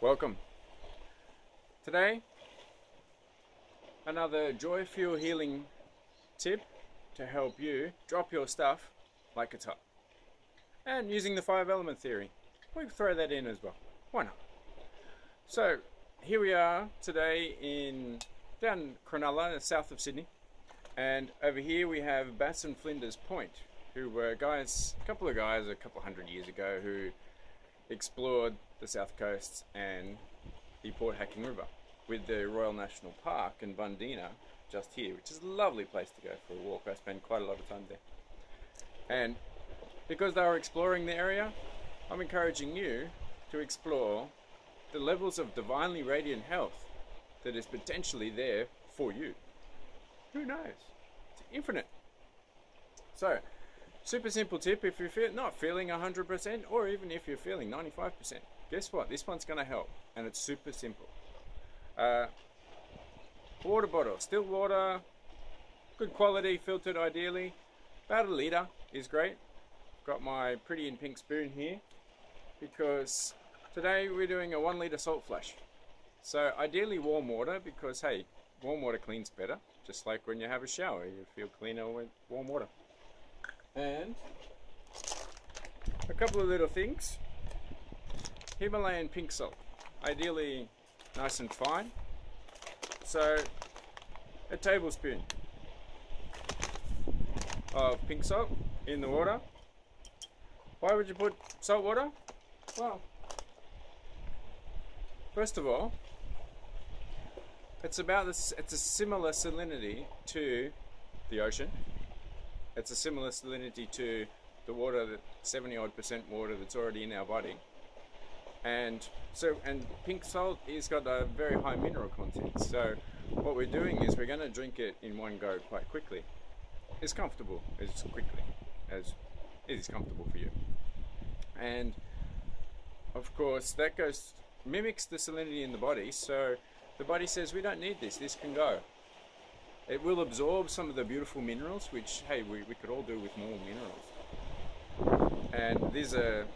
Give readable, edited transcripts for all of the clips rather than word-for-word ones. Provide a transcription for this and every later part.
Welcome. Today, another Joy Fuel healing tip to help you drop your stuff like it's hot. And using the 5-element theory. We'll throw that in as well. Why not? So, here we are today down Cronulla, south of Sydney. And over here we have Bass and Flinders Point, who were a couple of guys a couple hundred years ago who explored the south coast and the Port Hacking River with the Royal National Park in Bundeena just here, which is a lovely place to go for a walk. I spend quite a lot of time there. And because they were exploring the area, I'm encouraging you to explore the levels of divinely radiant health that is potentially there for you. Who knows? It's infinite. So, super simple tip: if you're not feeling 100%, or even if you're feeling 95%, guess what? This one's going to help, and it's super simple. Water bottle, still water, good quality, filtered ideally. About 1 litre is great. Got my pretty in pink spoon here because today we're doing a 1 litre salt flush. So ideally warm water, because hey, warm water cleans better. Just like when you have a shower, you feel cleaner with warm water. And a couple of little things. Himalayan pink salt, ideally nice and fine. So a tablespoon of pink salt in the water. Why would you put salt water? Well, first of all, it's a similar salinity to the ocean. It's a similar salinity to the water, that 70-odd% water that's already in our body. And pink salt has got a very high mineral content. So what we're doing is we're going to drink it in one go quite quickly. As comfortable as quickly as it is comfortable for you. And of course that mimics the salinity in the body. So the body says, we don't need this, this can go. It will absorb some of the beautiful minerals, which, hey, we could all do with more minerals. And these are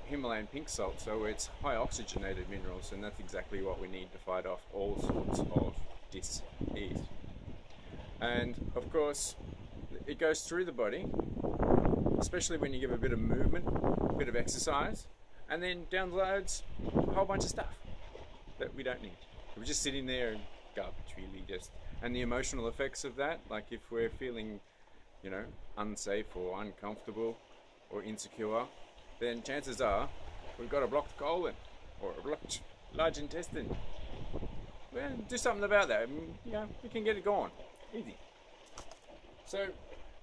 Himalayan pink salt, so it's high oxygenated minerals, and that's exactly what we need to fight off all sorts of dis-ease. And of course, it goes through the body, especially when you give a bit of movement, a bit of exercise, and then downloads a whole bunch of stuff that we don't need. We're just sitting there and garbage, really, just. And the emotional effects of that, like if we're feeling, unsafe or uncomfortable or insecure, then chances are we've got a blocked colon or a blocked large intestine. Well, do something about that. We can get it gone. Easy. So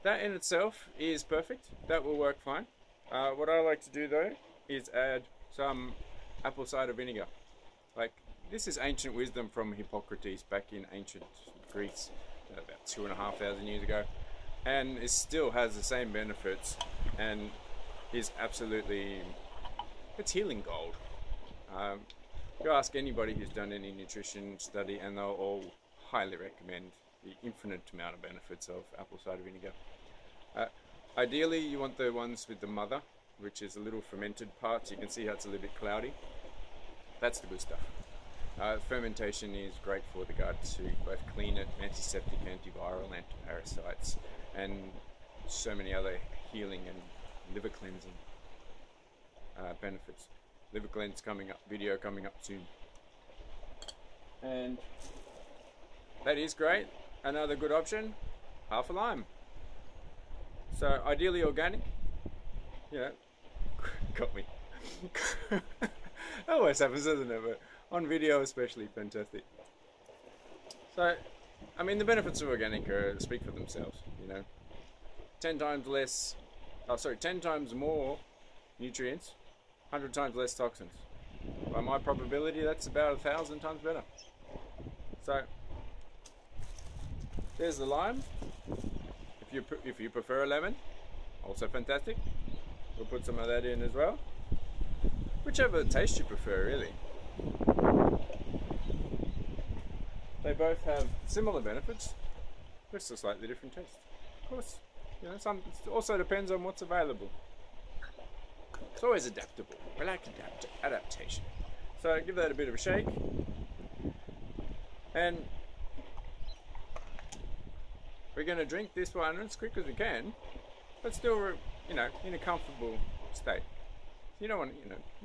that in itself is perfect. That will work fine. What I like to do though is add some apple cider vinegar. Like, this is ancient wisdom from Hippocrates back in ancient Greece, about 2,500 years ago, and it still has the same benefits and is absolutely, it's healing gold. You ask anybody who's done any nutrition study and they'll all highly recommend the infinite amount of benefits of apple cider vinegar. Ideally you want the ones with the mother, which is a little fermented part, so you can see how it's a little bit cloudy. That's the good stuff. Fermentation is great for the gut to both clean it, antiseptic, antiviral, antiparasites, and so many other healing and liver cleansing benefits. Liver cleanse video coming up soon. And that is great. Another good option, half a lime. So ideally organic. Got me. That always happens, doesn't it? But on video especially, fantastic. So, the benefits of organic speak for themselves, 10 times more nutrients, 100 times less toxins. By my probability, that's about 1,000 times better. So, there's the lime. If you prefer a lemon, also fantastic. We'll put some of that in as well. Whichever taste you prefer, really. They both have similar benefits, just a slightly different taste. Of course, it also depends on what's available. It's always adaptable. We like adaptation. So give that a bit of a shake, and we're going to drink this one as quick as we can, but still, you know, in a comfortable state. You don't want,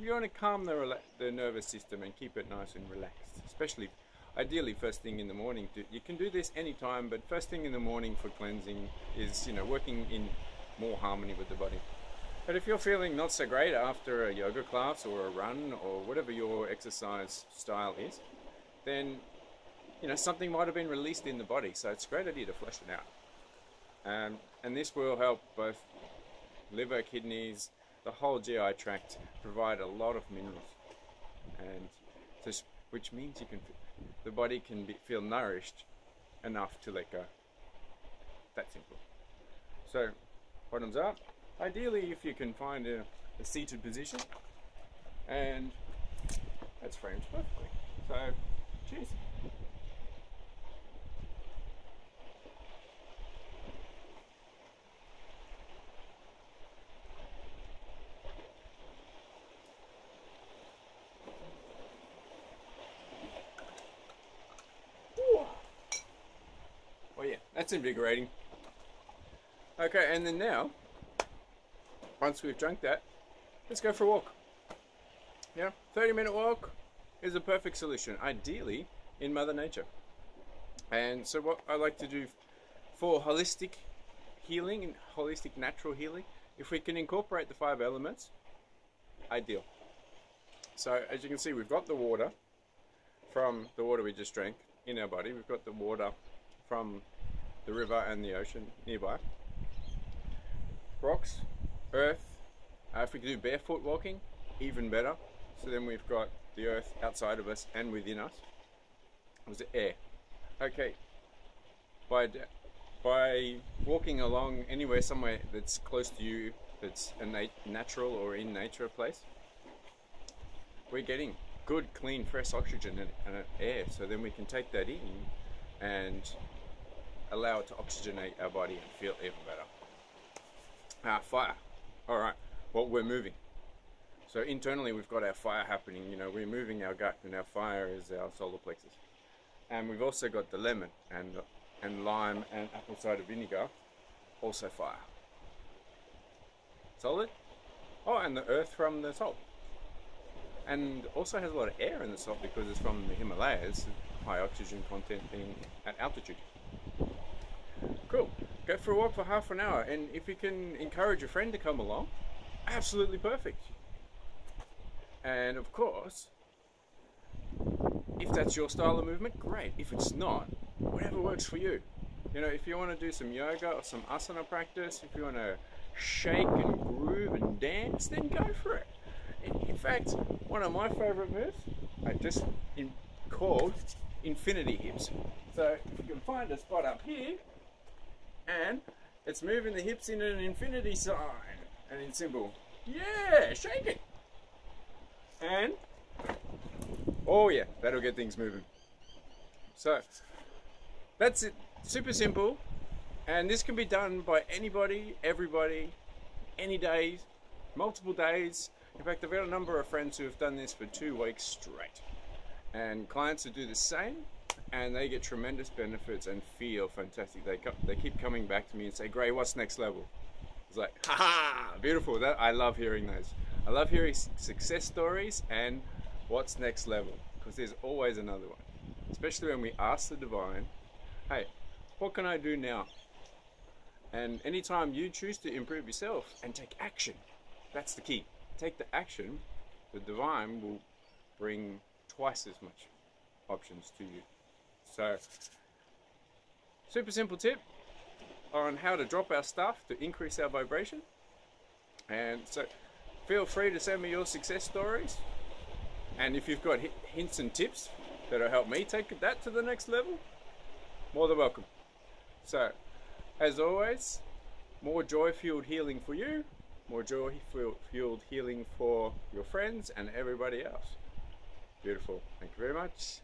you want to calm the nervous system and keep it nice and relaxed, especially, ideally, first thing in the morning. You can do this anytime, but first thing in the morning for cleansing is, working in more harmony with the body. But if you're feeling not so great after a yoga class or a run or whatever your exercise style is, then, something might have been released in the body. So it's a great idea to flush it out. And this will help both liver, kidneys, the whole GI tract, provide a lot of minerals, and which means the body can feel nourished enough to let go. That simple. So, bottoms up. Ideally, if you can find a seated position, and that's framed perfectly. So, cheers. Oh yeah, that's invigorating. Okay, and then now, once we've drunk that, let's go for a walk. 30-minute walk is a perfect solution, ideally in Mother Nature. And so what I like to do for holistic healing and holistic natural healing, if we can incorporate the 5 elements, ideal. So as you can see, we've got the water from the water we just drank in our body. We've got the water from the river and the ocean nearby. Rocks, earth. If we can do barefoot walking, even better. So then we've got the earth outside of us and within us. Was it air? Okay. By walking along anywhere, somewhere that's close to you, that's a natural or in nature place, we're getting good, clean, fresh oxygen and air. So then we can take that in and allow it to oxygenate our body and feel even better. Fire. All right. Well, we're moving. So internally, we've got our fire happening. We're moving our gut, and our fire is our solar plexus. And we've also got the lemon and lime and apple cider vinegar, also fire. Solid. Oh, and the earth from the salt. And also has a lot of air in the salt because it's from the Himalayas, high oxygen content being at altitude. Cool. Go for a walk for half an hour, and if you can encourage a friend to come along, absolutely perfect. And of course, if that's your style of movement, great. If it's not, whatever works for you. If you want to do some yoga or some asana practice, if you want to shake and groove and dance, then go for it. In fact, one of my favorite moves, I just called infinity hips. So if you can find a spot up here, and it's moving the hips in an infinity sign, and in symbol, yeah, shake it. And, oh yeah, that'll get things moving. So, that's it. Super simple. And this can be done by anybody, everybody, any days, multiple days. In fact, I've got a number of friends who have done this for 2 weeks straight. And clients who do the same, and they get tremendous benefits and feel fantastic. They keep coming back to me and say, Gray, what's next level? It's like, ha-ha, beautiful. I love hearing those. I love hearing success stories and what's next level, because there's always another one. Especially when we ask the divine, hey, what can I do now? And anytime you choose to improve yourself and take action, that's the key. Take the action, the divine will bring twice as much options to you. So, super simple tip on how to drop our stuff to increase our vibration. And so, feel free to send me your success stories. And if you've got hints and tips that'll help me take that to the next level, more than welcome. So, as always, more joy-fueled healing for you, more joy-fueled healing for your friends and everybody else. Beautiful. Thank you very much.